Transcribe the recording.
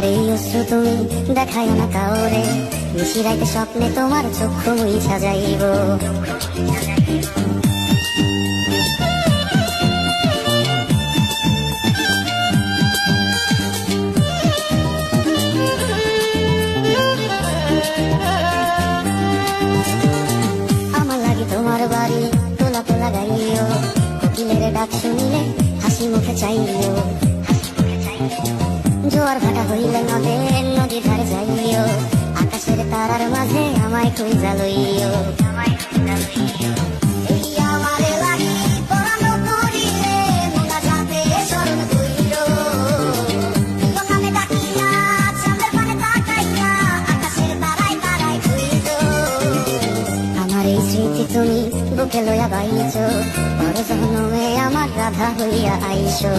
এই অশ্রু তুমি দেখায় না কাউরে, নিশিরাইতে স্বপ্নে তোমার চক্ষু মুইছা যাইব। আমার লাগি তোমার বাড়ি তোলা তোলা গাইও, কোকিলের ডাক শুনিলে হাসি মুখে চাইও। জোয়ার ভাটা হইলে নদীর ধারে যাইও, আকাশের তারার মাঝে আমায় খুঁজা লইও। এই আমারে লাগি পরানো করিলে মোনা যাতে স্মরণ কইরো, তোর নামে ডাকিয়া চাঁদের পানে তাকাইয়া আকাশের তারায় তারায় খুঁজো। আমার এই স্মৃতি তুমি বুকে লইয়া বাইছো, পর জন্মে আমার রাধা হইয়া আইসো।